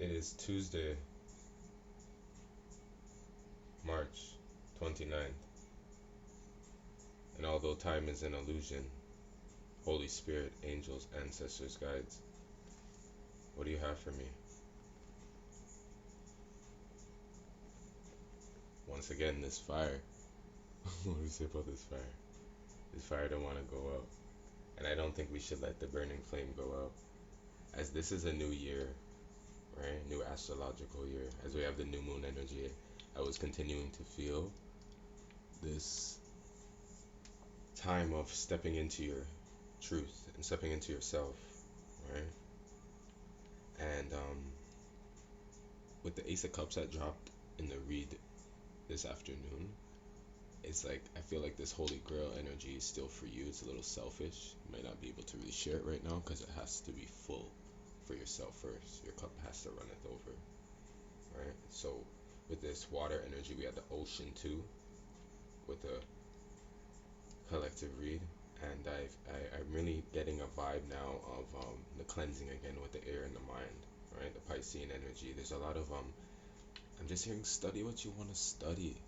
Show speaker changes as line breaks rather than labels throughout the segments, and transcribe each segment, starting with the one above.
It is Tuesday, March 29th, and although time is an illusion, Holy Spirit, angels, ancestors, guides, what do you have for me? Once again, this fire. What do you say about this fire? This fire don't want to go out, and I don't think we should let the burning flame go out. As this is a new year, right? New astrological year. As we have the new moon energy, I was continuing to feel this time of stepping into your truth and stepping into yourself, right? And with the Ace of Cups that dropped in the read this afternoon, it's like I feel like this Holy Grail energy is still for you. It's a little selfish. You might not be able to really share it right now because it has to be full for yourself first. Your cup has to run it over, right? So with this water energy, we had the ocean too, with the collective read, and I'm really getting a vibe now of the cleansing again with the air and the mind, right? The Piscean energy. There's a lot of I'm just hearing study what you want to study,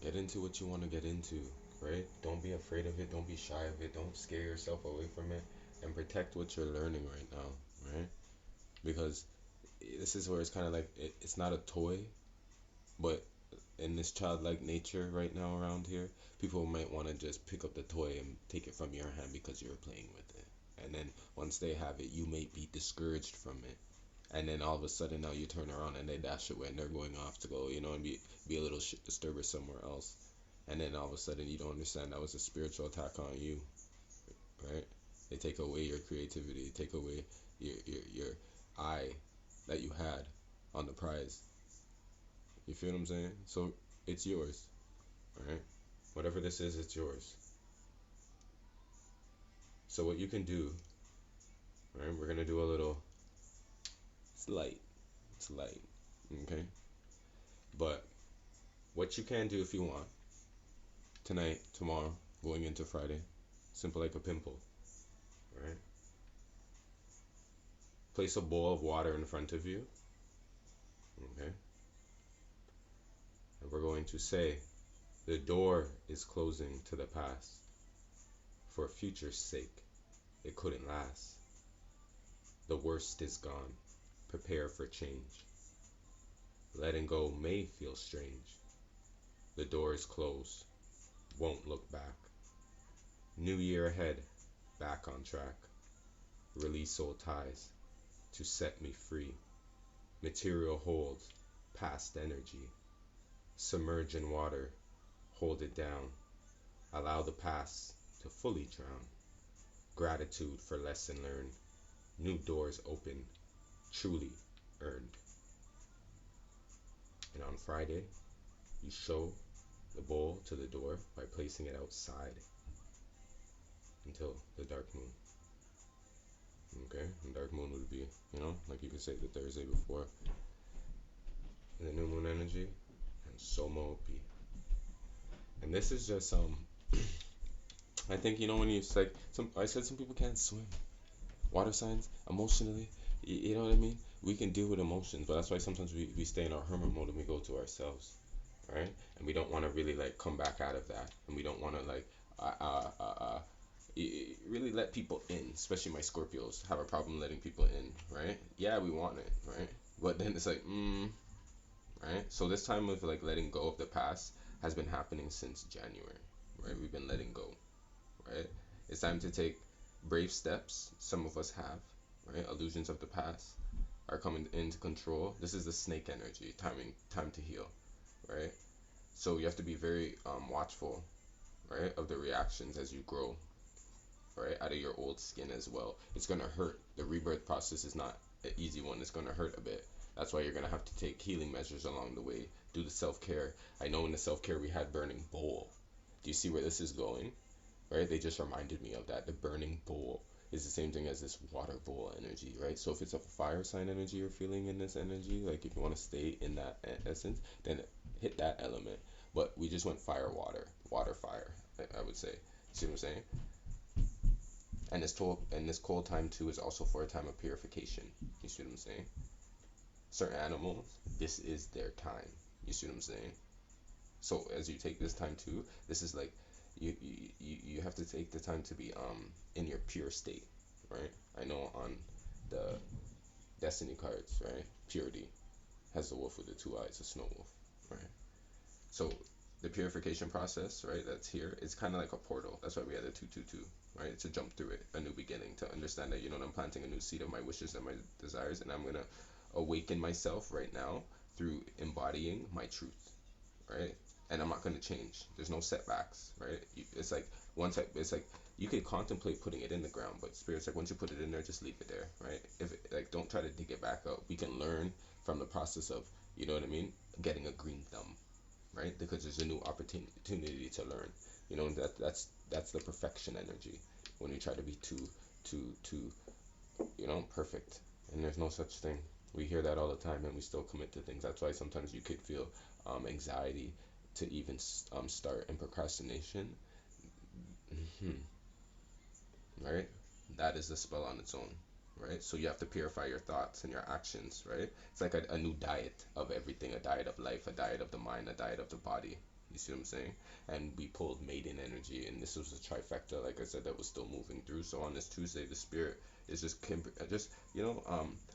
get into what you want to get into, right? Don't be afraid of it. Don't be shy of it. Don't scare yourself away from it, and protect what you're learning right now, right? Because this is where it's kind of like it's not a toy, but in this childlike nature right now around here, people might want to just pick up the toy and take it from your hand because you're playing with it. And then once they have it, you may be discouraged from it. And then all of a sudden now you turn around and they dash away and they're going off to go, and be a little shit disturber somewhere else. And then all of a sudden you don't understand that was a spiritual attack on you, right? They take away your creativity, take away your eye that you had on the prize. You feel what I'm saying? So it's yours, right? Whatever this is, it's yours. So what you can do, right? We're gonna do a little. It's light. It's light. Okay. But what you can do if you want tonight, tomorrow, going into Friday, simple like a pimple, right? Place a bowl of water in front of you. Okay. And we're going to say, the door is closing to the past. For future's sake, it couldn't last. The worst is gone. Prepare for change. Letting go may feel strange. The door is closed. Won't look back. New year ahead. Back on track. Release old ties to set me free. Material holds past energy. Submerge in water. Hold it down. Allow the past to fully drown. Gratitude for lesson learned. New doors open. Truly earned. And on Friday, you show the bowl to the door by placing it outside until the dark moon. Okay, the dark moon would be, like you could say the Thursday before the new moon energy, and Soma would be. And this is just I think when you like I said some people can't swim. Water signs emotionally, you know what I mean? We can deal with emotions, but that's why sometimes we stay in our hermit mode and we go to ourselves, right? And we don't want to really like come back out of that, and we don't want to like really let people in, especially my Scorpios have a problem letting people in, right? Yeah, we want it, right? But then it's like, right? So this time of like letting go of the past has been happening since January, right? We've been letting go, right? It's time to take brave steps. Some of us have, right? Illusions of the past are coming into control. This is the snake energy, time to heal, right? So you have to be very watchful, right, of the reactions as you grow, right, out of your old skin as well. It's gonna hurt. The rebirth process is not an easy one. It's gonna hurt a bit. That's why you're gonna have to take healing measures along the way. Do the self-care. I know in the self-care we had burning bowl. Do you see where this is going? Right? They just reminded me of that. The burning bowl is the same thing as this water bowl energy, right? So if it's a fire sign energy you're feeling in this energy, like if you want to stay in that essence, then hit that element. But we just went fire, water, fire. I would say. See what I'm saying? And this cold time too is also for a time of purification. You see what I'm saying? Certain animals, this is their time. You see what I'm saying? So as you take this time too, this is like you have to take the time to be in your pure state, right? I know on the destiny cards, right? Purity has the wolf with the two eyes, a snow wolf, right? So the purification process, right, that's here, it's kind of like a portal. That's why we had the 222, right? To jump through it, a new beginning, to understand that, I'm planting a new seed of my wishes and my desires, and I'm gonna awaken myself right now through embodying my truth, right? And I'm not gonna change. There's no setbacks, right? It's like it's like you could contemplate putting it in the ground, but spirit's like once you put it in there, just leave it there, right? If like don't try to dig it back up. We can learn from the process of, you know what I mean, getting a green thumb, right? Because there's a new opportunity to learn. That's the perfection energy. When we try to be too perfect, and there's no such thing. We hear that all the time, and we still commit to things. That's why sometimes you could feel anxiety to even start, and procrastination. Hmm. Right? That is the spell on its own. Right? So you have to purify your thoughts and your actions. Right? It's like a new diet of everything, a diet of life, a diet of the mind, a diet of the body. You see what I'm saying? And we pulled maiden energy, and this was a trifecta, like I said, that was still moving through. So on this Tuesday, the spirit is just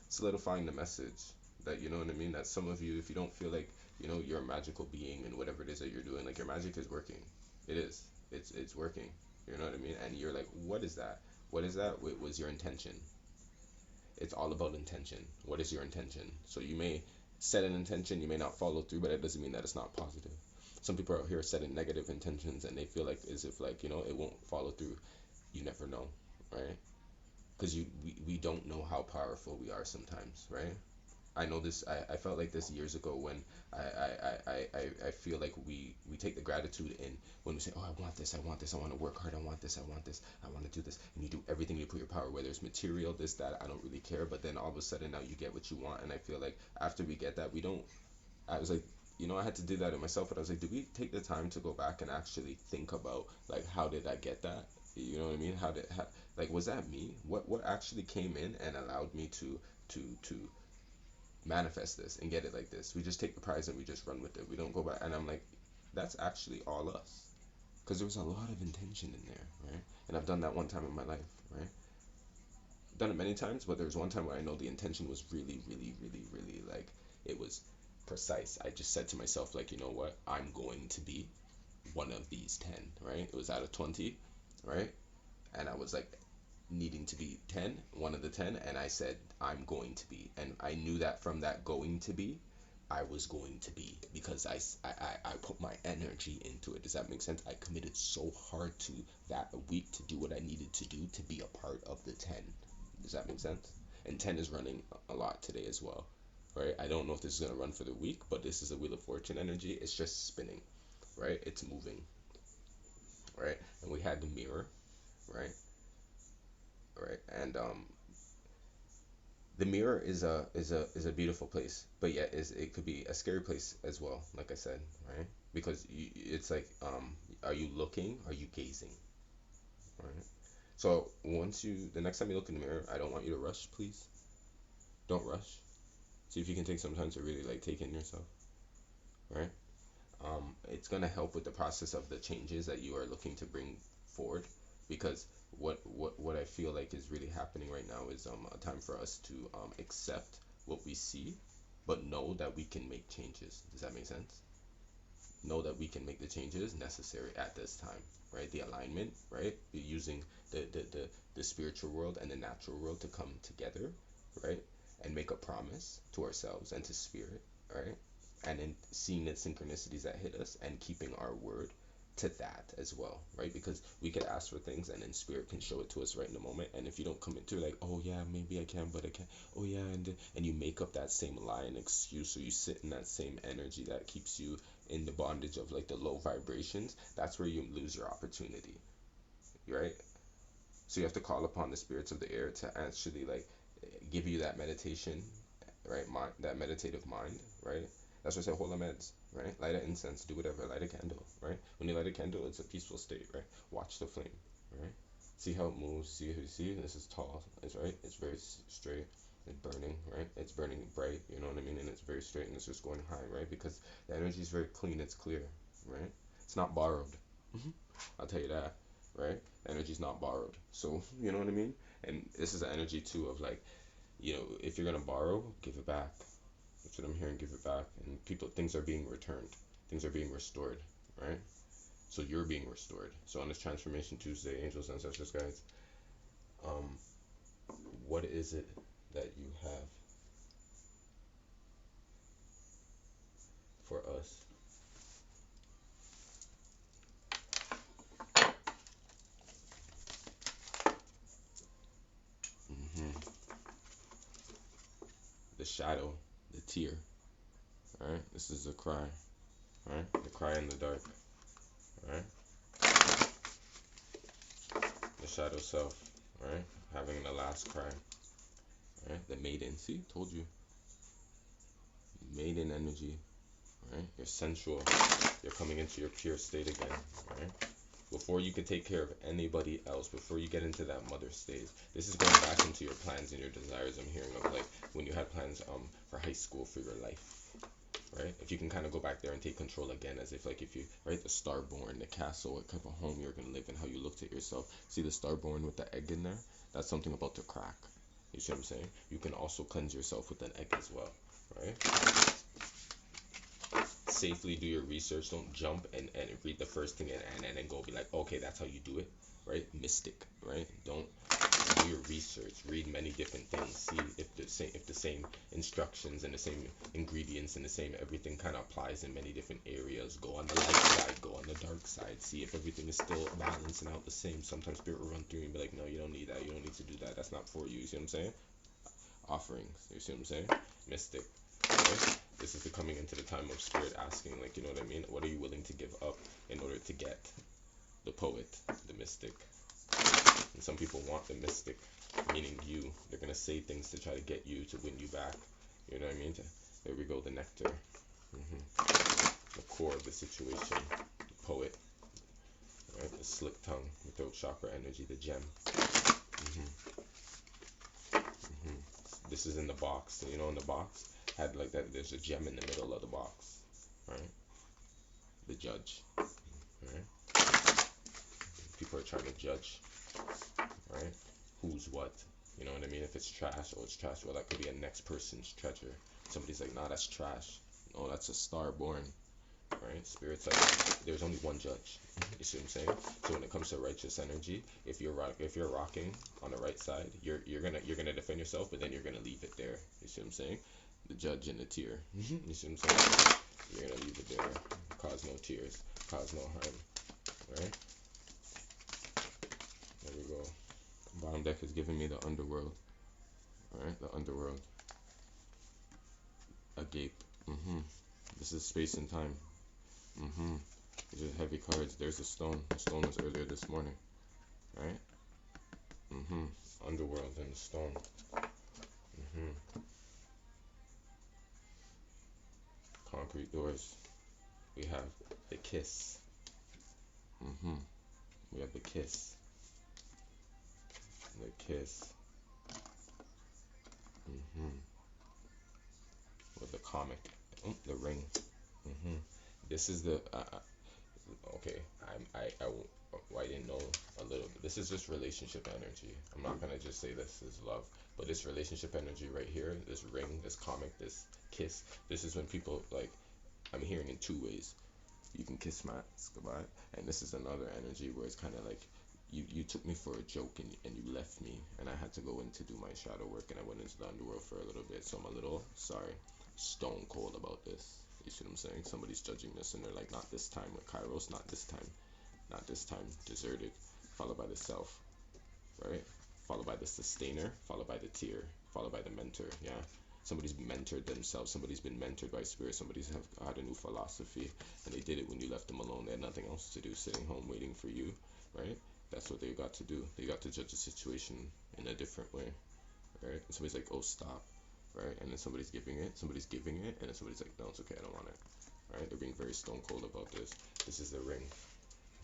solidifying the message that, you know what I mean. That some of you, if you don't feel like you're a magical being and whatever it is that you're doing, like your magic is working. It is. It's working. You know what I mean? And you're like, what is that? What is that? What was your intention? It's all about intention. What is your intention? So you may set an intention, you may not follow through, but it doesn't mean that it's not positive. Some people out here setting negative intentions and they feel like as if like it won't follow through. You never know, right? Because we don't know how powerful we are sometimes, right? I know this. I felt like this years ago when I feel like we take the gratitude in when we say, oh, I want this, I want to work hard, I want this, I want this, I want to do this, and you do everything you put your power, whether it's material, this, that, I don't really care, but then all of a sudden now you get what you want, and I feel like after we get that, we don't. I was like, I had to do that in myself, but I was like, do we take the time to go back and actually think about like how did I get that? You know what I mean? Like was that me? What actually came in and allowed me to manifest this and get it like this. We just take the prize and we just run with it. We don't go back. And I'm like, that's actually all us. Because there was a lot of intention in there, right? And I've done that one time in my life, right? Done it many times, but there's one time where I know the intention was really, really, really, really like it was precise. I just said to myself, like, you know what? I'm going to be one of these 10, right? It was out of 20, right? And I was like, needing to be 10, one of the 10, and I said I'm going to be, and I knew that from that going to be, I was going to be, because I put my energy into it. Does that make sense? I committed so hard to that week to do what I needed to do to be a part of the 10. Does that make sense? And 10 is running a lot today as well, right? I don't know if this is going to run for the week, but this is a Wheel of Fortune energy. It's just spinning, right? It's moving, right? And we had the mirror, right? Right? And the mirror is a beautiful place, but yet it could be a scary place as well. Like I said, right? Because it's like, are you looking? Are you gazing? Right? So the next time you look in the mirror, I don't want you to rush, please. Don't rush. See if you can take some time to really like take in yourself, right? It's gonna help with the process of the changes that you are looking to bring forward, because what I feel like is really happening right now is a time for us to accept what we see, but know that we can make changes. Does that make sense? Know that we can make the changes necessary at this time, right? The alignment, right? Using the spiritual world and the natural world to come together, right? And make a promise to ourselves and to spirit, right? And then seeing the synchronicities that hit us and keeping our word to that as well, right? Because we could ask for things and then spirit can show it to us right in the moment. And if you don't commit to it, like, oh yeah, maybe I can, but I can't. Oh yeah, and you make up that same lie and excuse, or you sit in that same energy that keeps you in the bondage of like the low vibrations. That's where you lose your opportunity, right? So you have to call upon the spirits of the air to actually like give you that meditation, right? That meditative mind, right? That's why I say hold the meds, right? Light an incense, do whatever, light a candle, right? When you light a candle, it's a peaceful state, right? Watch the flame, right? See how it moves. See, this is tall. It's right. It's very straight. It's burning, right? It's burning bright, you know what I mean? And it's very straight and it's just going high, right? Because the energy is very clean, it's clear, right? It's not borrowed. I'll tell you that, right? The energy's not borrowed. So, you know what I mean? And this is the energy too of like, if you're gonna borrow, give it back. That's what I'm hearing, give it back. And things are being returned. Things are being restored, right? So you're being restored. So on this Transformation Tuesday, angels, ancestors, guides, um, what is it that you have for us? hmm The shadow, the tear, right? This is a cry, right? The cry in the dark, right? The shadow self, right? Having the last cry, right? The maiden, see, told you, maiden energy, right? You're sensual, you're coming into your pure state again, right? Before you could take care of anybody else, before you get into that mother stage. This is going back into your plans and your desires. I'm hearing of like when you had plans for high school, for your life, right? If you can kind of go back there and take control again, as if like if you, right, the starborn, the castle, what type of home you're gonna live in, how you looked at yourself. See the starborn with the egg in there? That's something about to crack. You see what I'm saying? You can also cleanse yourself with an egg as well, right? Safely do your research. Don't jump and read the first thing and then go be like, okay, that's how you do it, right? Mystic, right? Don't do your research. Read many different things. See if the same instructions and the same ingredients and the same everything kind of applies in many different areas. Go on the light side. Go on the dark side. See if everything is still balancing out the same. Sometimes spirit will run through you and be like, no, you don't need that. You don't need to do that. That's not for you. You see what I'm saying? Offerings. You see what I'm saying? Mystic. Right? This is the coming into the time of spirit asking, like, you know what I mean? What are you willing to give up in order to get the poet, the mystic? And some people want the mystic, meaning you. They're gonna say things to try to get you to win you back. You know what I mean? There we go, the nectar. The core of the situation, the poet, right? The slick tongue, the throat chakra energy, the gem. hmm hmm This is in the box. So, in the box had like that. There's a gem in the middle of the box, right? The judge, right? People are trying to judge, right? Who's what? You know what I mean? If it's trash, oh, it's trash. Well, that could be a next person's treasure. Somebody's like, nah, that's trash. No, that's a star born, right? Spirit's like, there's only one judge. You see what I'm saying? So when it comes to righteous energy, if you're rocking on the right side, you're gonna defend yourself, but then you're gonna leave it there. You see what I'm saying? The judge and the tear. You see what I'm saying? You're gonna leave it there. Cause no tears, cause no harm, right? There we go. Bottom deck is giving me the underworld. Alright, the underworld. Agape. This is space and time. These are heavy cards. There's a stone. The stone was earlier this morning. Right? Underworld and the stone. Concrete doors. We have the kiss. We have the kiss. The kiss. With the comic. The ring. This is the okay. I didn't know a little bit. This is just relationship energy. I'm not gonna just say this is love, but this relationship energy right here, this ring, this comic, this kiss. This is when people like. I'm hearing in two ways. You can kiss my ass goodbye, and this is another energy where it's kind of like you took me for a joke and you left me, and I had to go in to do my shadow work, and I went into the underworld for a little bit. So I'm a little sorry, stone cold about this. You see what I'm saying? Somebody's judging this, and they're like, not this time with Kairos, not this time. Not this time, deserted, followed by the self, right? Followed by the sustainer, followed by the tear, followed by the mentor, yeah? Somebody's mentored themselves, somebody's been mentored by spirit, somebody's have had a new philosophy, and they did it when you left them alone. They had nothing else to do, sitting home waiting for you, right? That's what they got to do. They got to judge the situation in a different way, right? And somebody's like, oh, stop, right? And then somebody's giving it, and then somebody's like, no, it's okay, I don't want it, right? They're being very stone cold about this. This is the ring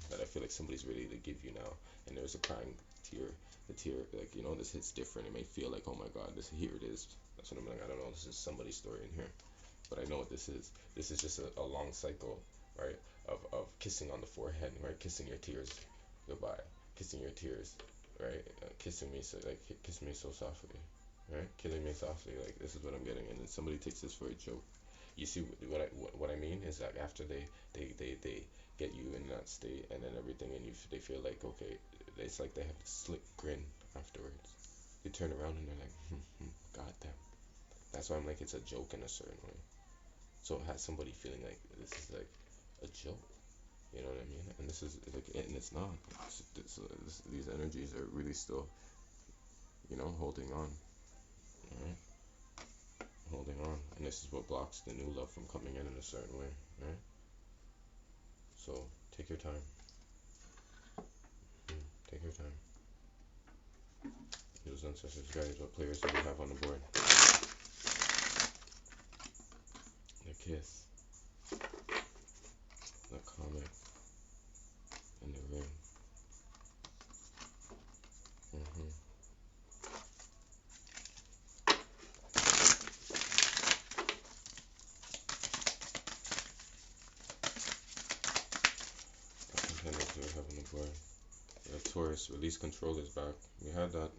that I feel like somebody's ready to give you now. And there's a crying the tear, like, you know, this hits different. It may feel like, oh my God, here it is. That's what I'm like, I don't know, this is somebody's story in here. But I know what this is. This is just a long cycle, right? Of kissing on the forehead, right? Kissing your tears goodbye. Kissing your tears, right? Kissing me so, like, kiss me so softly, right? Killing me softly, like, this is what I'm getting. And then somebody takes this for a joke. You see what I mean is that after they get you in that state, and then everything, and they feel like, okay, it's like they have a slick grin afterwards. You turn around and they're like, God damn. That's why I'm like, it's a joke in a certain way. So it has somebody feeling like this is like a joke. You know what I mean? And this is like, and it's not. These energies are really still, you know, holding on. Alright? Holding on. And this is what blocks the new love from coming in a certain way. Right? So take your time. Take your time. Use ancestors, guides. What players do we have on the board? The kiss, the comet, and the ring. What contenders do we have on the board? We have Taurus. Release control is back. We had that.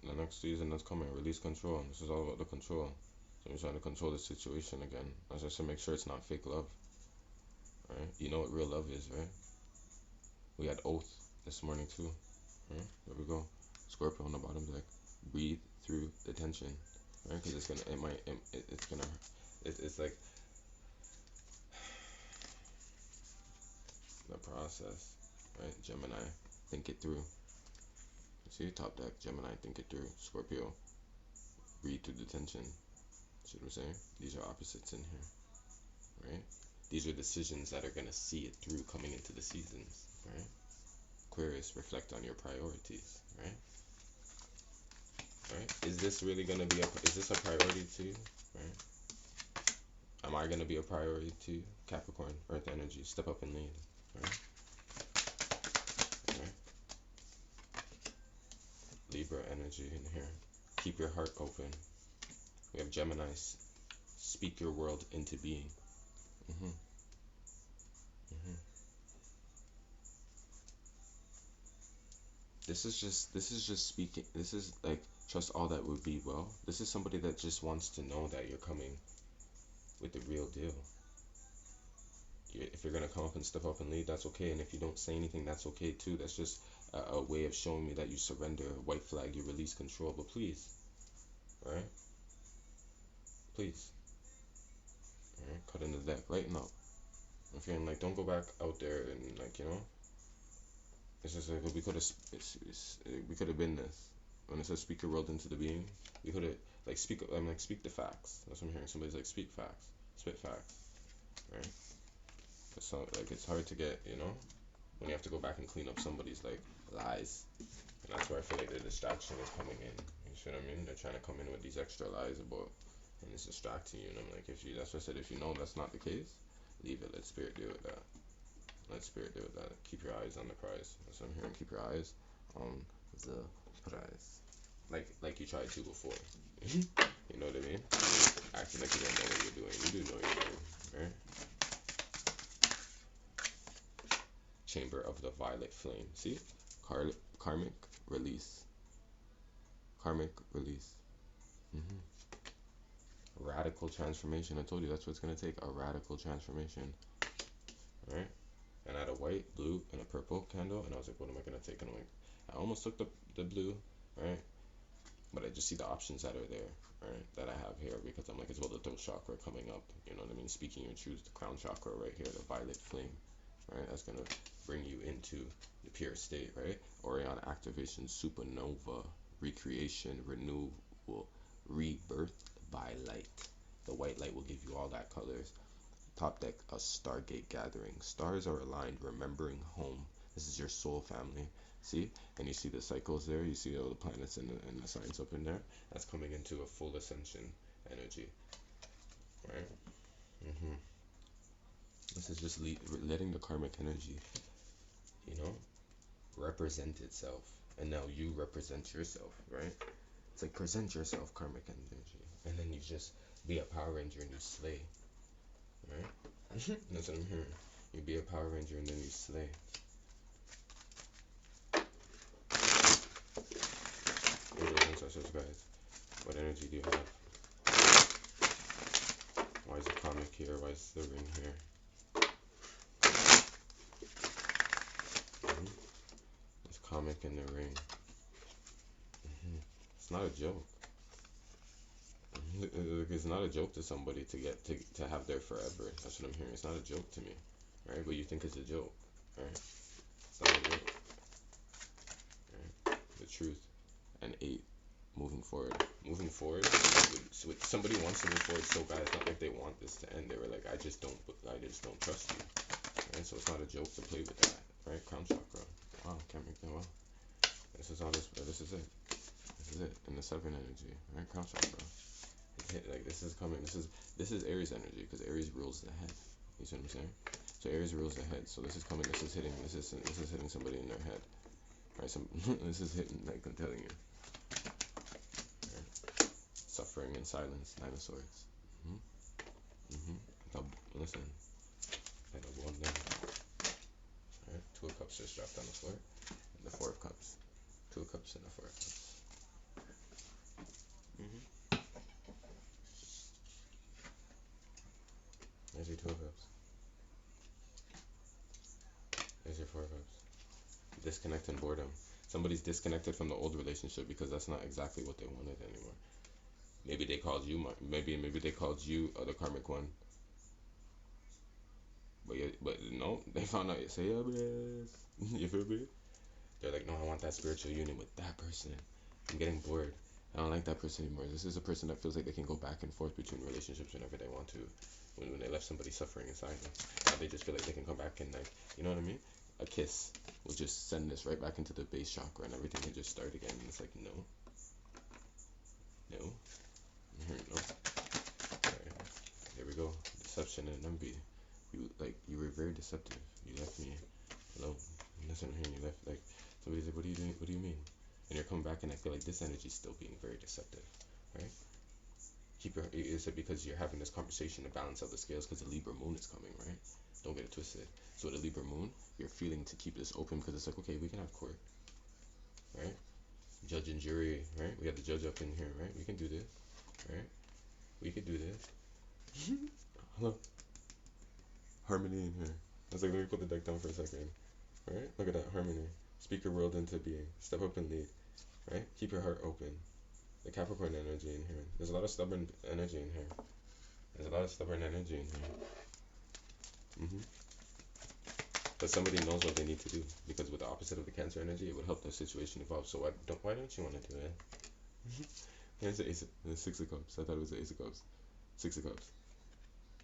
The next season that's coming. Release control. This is all about the control. So we're trying to control the situation again. As I said, make sure it's not fake love. Right? You know what real love is, right? We had oath this morning too. Right? There we go. Scorpio on the bottom, like, breathe through the tension, right? Because it's like the process, right? Gemini, think it through. See, top deck, Gemini, think it through. Scorpio, breathe through the tension. See what I'm saying? These are opposites in here, right? These are decisions that are gonna see it through coming into the seasons, right? Aquarius, reflect on your priorities, right? Right? Is this really gonna be is this a priority to you, right? Am I gonna be a priority to you? Capricorn, Earth energy, step up and lead, right? Right? Libra energy in here, keep your heart open. We have Gemini, speak your world into being. Mm-hmm. Mm-hmm. This is just speaking. This is like, trust all that would be well. This is somebody that just wants to know that you're coming with the real deal. If you're gonna come up and step up and lead, that's okay. And if you don't say anything, that's okay too. That's just a way of showing me that you surrender. White flag, you release control. But please, right? Please, right? Cut in the deck right now. I'm feeling like, don't go back out there and, like, you know. It's just like, we could have been this. When it says speak your world into the being, we could have, like, speak the facts. That's what I'm hearing. Somebody's like, speak facts, spit facts, right? So, like, it's hard to get, you know, when you have to go back and clean up somebody's, like, lies. And that's where I feel like the distraction is coming in. You see what I mean? They're trying to come in with these extra lies about, and it's distracting you. And I'm like, that's what I said, if you know that's not the case, leave it. Let spirit deal with that. Let spirit deal with that. Keep your eyes on the prize. That's what I'm hearing. Keep your eyes on the prize. Like you tried to before. You know what I mean? Acting like you don't know what you're doing. You do know what you're doing, right? Chamber of the Violet Flame. See? Karmic release. Karmic release. Radical transformation. I told you that's what it's going to take. A radical transformation. Right? And I had a white, blue, and a purple candle. And I was like, what am I going to take? And I'm like, I almost took the blue, right? But I just see the options that are there, right? That I have here, because I'm like, it's well, the throat chakra coming up. You know what I mean? Speaking your truth, the crown chakra right here, the violet flame. Right, that's gonna bring you into the pure state, right? Orion activation, supernova, recreation, renewal, rebirth by light. The white light will give you all that colors. Top deck, a stargate gathering. Stars are aligned, remembering home. This is your soul family. See? And you see the cycles there. You see all the planets and the signs up in there. That's coming into a full ascension energy, right? This is just letting the karmic energy you know, represent itself. And now you represent yourself, right? It's like present yourself, karmic energy. And then you just be a Power Ranger and you slay, right? That's what I'm hearing. You be a Power Ranger and then you slay. Angels, ancestors, guys. What energy do you have? Why is the comic here? Why is the ring here? Mm-hmm. It's comic in the ring. Mm-hmm. It's not a joke. It's not a joke to somebody to get to have their forever. That's what I'm hearing. It's not a joke to me, right? But you think it's a joke, right? It's not a joke, right? The truth. And 8, moving forward. Moving forward. Somebody wants to move forward so bad. It's not like they want this to end. They were like, I just don't trust you, right? So it's not a joke to play with that, right? Crown Chakra. Wow, can't make that well. This is all this. This is it. This is it. In the 7 energy, right? Crown Chakra. Like this is coming. This is Aries energy because Aries rules the head. You see what I'm saying? So Aries rules the head. So this is coming. This is hitting. This is hitting somebody in their head. Right. This is hitting. Like I'm telling you. Right. Suffering in silence. 9 of Swords. Listen. I got one down. Right. 2 of Cups just dropped on the floor. And the 4 of Cups. 2 of Cups and the 4 of Cups. There's your 2 of Cups. There's your 4 of Cups. Disconnect and boredom. Somebody's disconnected from the old relationship because that's not exactly what they wanted anymore. Maybe they called you, maybe they called you the karmic one. But no, they found out. Say you feel me? They're like, no, I want that spiritual union with that person. I'm getting bored. I don't like that person anymore. This is a person that feels like they can go back and forth between relationships whenever they want to. When they left somebody suffering inside them, now they just feel like they can come back and like, you know what I mean? A kiss will just send this right back into the base chakra and everything can just start again. And it's like, no. No. Right. There we go. Deception and envy. You were very deceptive. You left me alone. That's what I'm hearing. You left like somebody's like, what are you doing? What do you mean? And you're coming back, and I feel like this energy is still being very deceptive, right? Is it because you're having this conversation to balance out the scales because the Libra moon is coming, right? Don't get it twisted. So the Libra moon, you're feeling to keep this open because it's like, okay, we can have court, right? Judge and jury, right? We got the judge up in here, right? We can do this, right? We could do this. Hello. Harmony in here. I was like, let me put the deck down for a second, right? Look at that harmony. Speak your world into being. Step up and lead, right? Keep your heart open. The Capricorn energy in here. There's a lot of stubborn energy in here. But somebody knows what they need to do because with the opposite of the Cancer energy, it would help the situation evolve. So why don't you want to do it? Here's the 6 of Cups. I thought it was the Ace of Cups. 6 of Cups.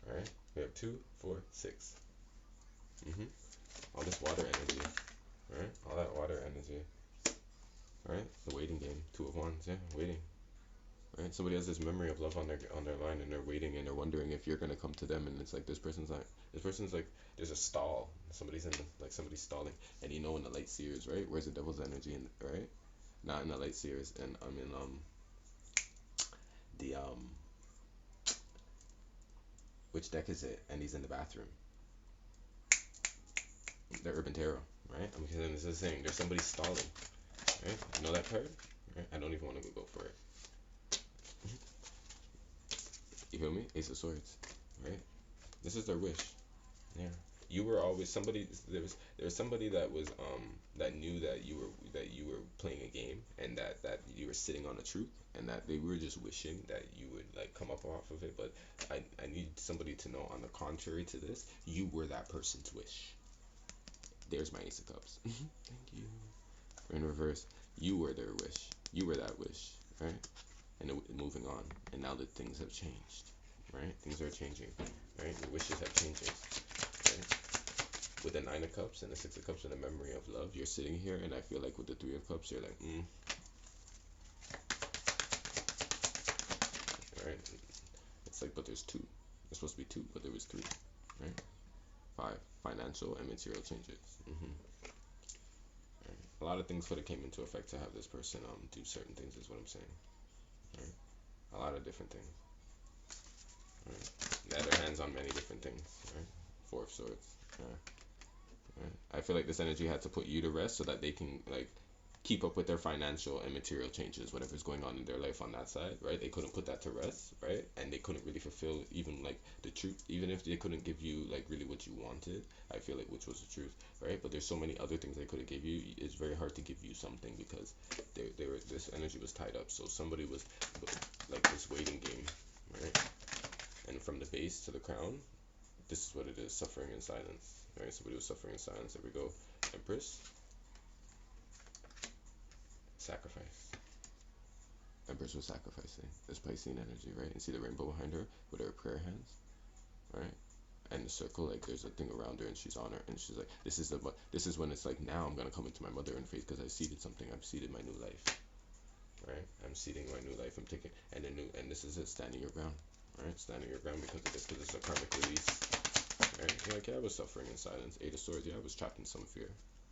All right. We have 2, 4, 6. All this water energy. Right. All that water energy. Right. The waiting game. 2 of Wands. Yeah. Waiting. Right? Somebody has this memory of love on their line and they're waiting and they're wondering if you're gonna come to them and it's like this person's like there's a stall. Somebody's stalling and you know in the light seers, right? Where's the devil's energy in right? Not in the light seers and I'm in the which deck is it? And he's in the bathroom. The Urban Tarot, right? I'm kidding, this is the thing. There's somebody stalling. Right? You know that card? Right? I don't even want to go for it. You feel me? Ace of Swords. Right? This is their wish. Yeah. You were always somebody. There was somebody that was that knew that you were playing a game and that you were sitting on the truth and that they were just wishing that you would like come up off of it. But I need somebody to know on the contrary to this, you were that person's wish. There's my Ace of Cups. Thank you. In reverse, you were their wish. You were that wish, right? And moving on. And now that things have changed, right? Things are changing, right? Your wishes have changed, right? With the 9 of Cups and the 6 of Cups and the memory of love, you're sitting here, and I feel like with the 3 of Cups, you're like, right? It's like, but there's 2. There's supposed to be 2, but there was 3, right? 5, financial and material changes. A lot of things could have came into effect to have this person do certain things, is what I'm saying. Right? A lot of different things. Right? They had their hands on many different things. Right? Four of Swords. Yeah. Right? I feel like this energy had to put you to rest so that they can like keep up with their financial and material changes, whatever's going on in their life on that side, right? They couldn't put that to rest, right? And they couldn't really fulfill even like the truth, even if they couldn't give you like really what you wanted. I feel like which was the truth, right? But there's so many other things they could have gave you. It's very hard to give you something because they were this energy was tied up. So somebody was like this waiting game, right? And from the base to the crown, this is what it is: suffering in silence, right? Somebody was suffering in silence. There we go, Empress. Sacrifice. Empress was sacrificing this Piscean energy, right? And see the rainbow behind her with her prayer hands, right? And the circle, like there's a thing around her, and she's on her, and she's like, this is when it's like, now I'm gonna come into my mother in faith because I seeded something. I've seeded my new life, right? I'm seeding my new life. I'm taking and this is it, standing your ground, right? Standing your ground because of this, because it's a karmic release, right? You're like, yeah, I was suffering in silence. Eight of Swords, yeah, I was trapped in some fear,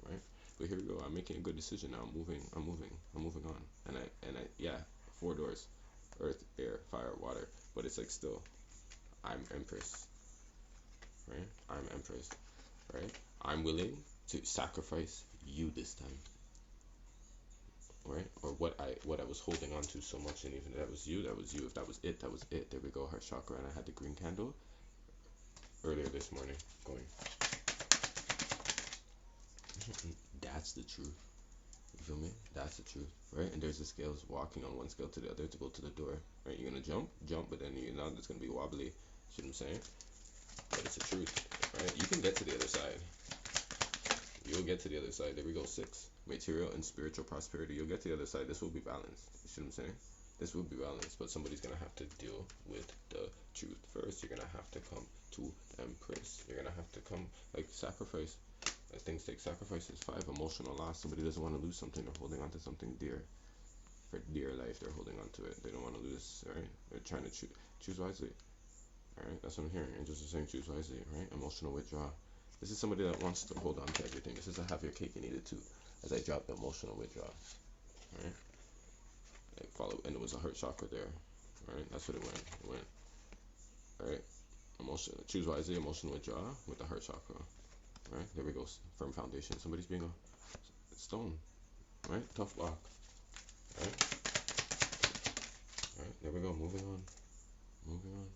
right? But here we go. I'm making a good decision now. I'm moving on. And I, yeah, four doors: earth, air, fire, water. But it's like still, I'm Empress, right? I'm Empress, right? I'm willing to sacrifice you this time, right? Or what I was holding on to so much, and even if that was you, that was you. If that was it, that was it. There we go, heart chakra, and I had the green candle earlier this morning going. That's the truth. You feel me? That's the truth, right? And there's the scales walking on one scale to the other to go to the door, right? You're gonna jump, but then you're not. It's gonna be wobbly. See what I'm saying? But it's the truth, right? You can get to the other side. You'll get to the other side. There we go. Six. Material and spiritual prosperity. You'll get to the other side. This will be balanced. You see what I'm saying? This will be balanced, but somebody's gonna have to deal with the truth first. You're gonna have to come to Empress. You're gonna have to come like sacrifice. Things take sacrifices. Five, emotional loss. Somebody doesn't want to lose something. They're holding on to something dear. For dear life, they're holding on to it. They don't want to lose, right? They're trying to choose wisely. Alright, that's what I'm hearing. Angels are saying choose wisely, right? Emotional withdrawal. This is somebody that wants to hold on to everything. This is a have your cake and eat it too. As I drop the emotional withdrawal. Right? Like follow, and it was a heart chakra there. Right? That's what it went. It went. Alright? Choose wisely, emotional withdrawal with the heart chakra. Right? There we go. Firm foundation. Somebody's being a stone. Right? Tough block. Right? Right? There we go. Moving on. Moving on.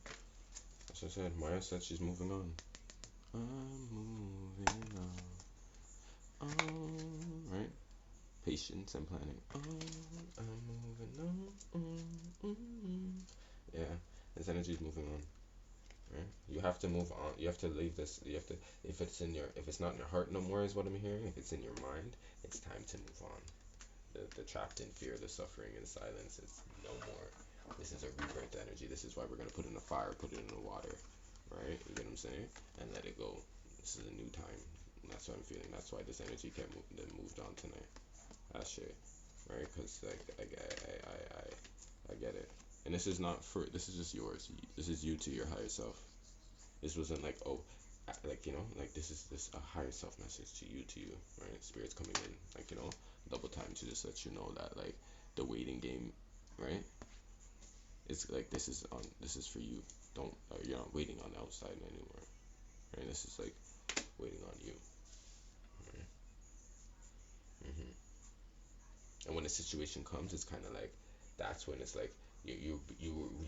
As I said, Maya said she's moving on. I'm moving on. Right? Patience and planning. I'm moving on. Yeah, this energy is moving on. Right? You have to move on. You have to leave this. You have to. If it's not in your heart no more, is what I'm hearing. If it's in your mind, it's time to move on. The trapped in fear, the suffering in silence, it's no more. This is a rebirth energy. This is why we're gonna put in the fire, put it in the water, right? You get what I'm saying? And let it go. This is a new time. And that's what I'm feeling. That's why this energy moved on tonight. That shit, right? Cause like I get it. And this is not for. This is just yours. This is you to your higher self. This wasn't like, oh, like, you know, like this is this a higher self message to you, right? Spirit's coming in, like, you know, double time to just let you know that like the waiting game, right? It's like this is for you. Don't You're not waiting on the outside anymore, right? This is like waiting on you, right? And when the situation comes, it's kind of like that's when it's like you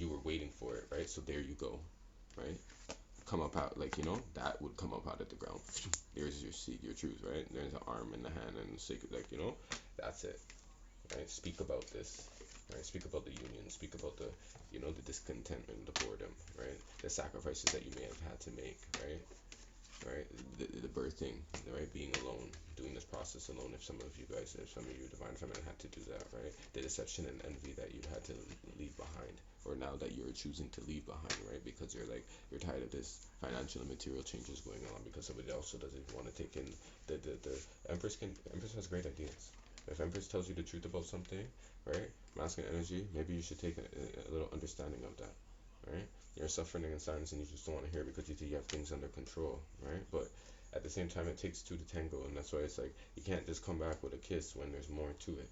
were waiting for it, right? So there you go, right? Come up out, like, you know, that would come up out of the ground. There's your seed, your truth, right? There's an arm and the hand and sacred, like, you know, that's it, right? Speak about this, right? Speak about the union, speak about the, you know, the discontentment, the boredom, right? The sacrifices that you may have had to make, right? Right? The birthing, right? Being alone, doing this process alone. If some of you divine feminine had to do that, right? The deception and envy that you had to leave behind, or now that you're choosing to leave behind, right? Because you're tired of this financial and material changes going on, because somebody also doesn't want to take in the Empress has great ideas. If Empress tells you the truth about something, right? Masculine energy, maybe you should take a little understanding of that, right? You're suffering in silence and you just don't want to hear it because you think you have things under control, right? But at the same time, it takes two to tango, and that's why it's like you can't just come back with a kiss when there's more to it.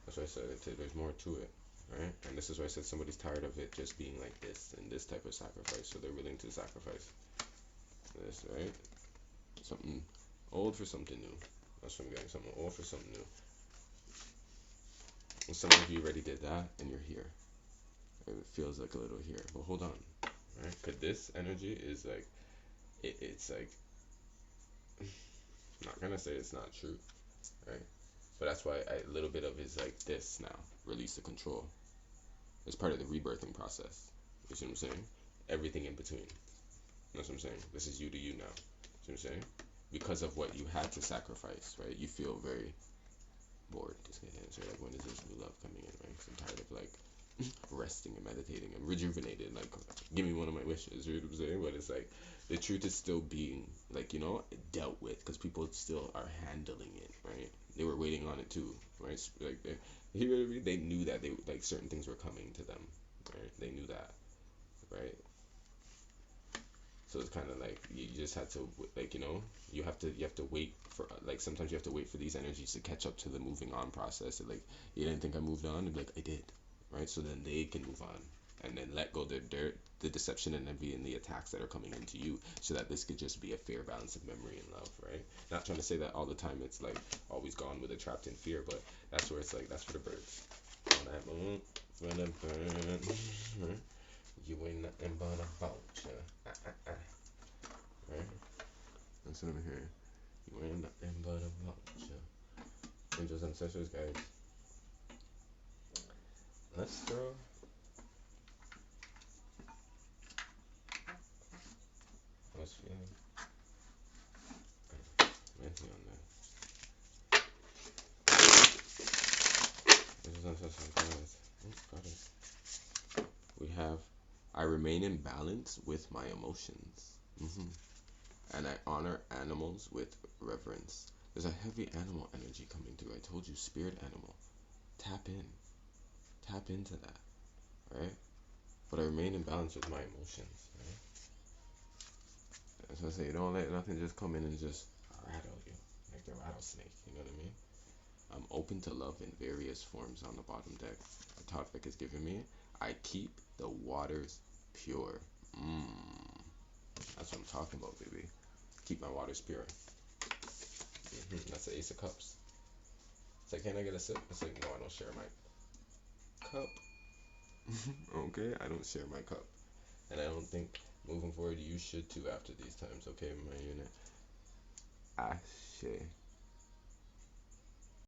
That's why I said there's more to it, right? And this is why I said somebody's tired of it just being like this and this type of sacrifice, so they're willing to sacrifice this, right? Something old for something new. That's what I'm getting. Something old for something new. And some of you already did that, and you're here. It feels like a little here, but hold on, right? Because this energy is like, it's like, I'm not gonna say it's not true, right? But that's why a little bit of it is like this now. Release the control. It's part of the rebirthing process. You see what I'm saying? Everything in between. That's what I'm saying. This is you to you now. See what I'm saying? Because of what you had to sacrifice, right? You feel very bored. Just gonna answer like, when is this new love coming in, right? Cause I'm tired of like resting and meditating. I'm rejuvenated. Like, give me one of my wishes. You know what I'm saying? But it's like the truth is still being like, dealt with, because people still are handling it, right? They were waiting on it too, right? Like you know what I mean? They knew that they like certain things were coming to them, right? They knew that, right? So it's kind of like you just had to like you have to wait for like sometimes you have to wait for these energies to catch up to the moving on process. And, like, you didn't think I moved on, and be like, I did, right? So then they can move on and then let go the deception and envy and the attacks that are coming into you, so that this could just be a fair balance of memory and love, right? Not trying to say that all the time it's like always gone with a trapped in fear, but that's where it's like that's for the birds. On that moon, for the birds. You ain't nothing but a vulture. Right? That's what I'm hearing. You ain't nothing but a vulture. Angels, ancestors, guys. Let's throw. I was feeling. Mentally on that. Angels, ancestors, guys. We have. I remain in balance with my emotions. And I honor animals with reverence. There's a heavy animal energy coming through. I told you, spirit animal. Tap in. Tap into that, right? But I remain in balance with my emotions, right? So I say, don't let nothing just come in and just rattle you, like the rattlesnake, you know what I mean? I'm open to love in various forms on the bottom deck. The top deck is giving me, I keep the waters pure. That's what I'm talking about, baby. Keep my waters pure. That's the Ace of Cups. It's like, can I get a sip? It's like, no, I don't share my cup. Okay, I don't share my cup. And I don't think moving forward you should too after these times, okay, my unit? Ashe.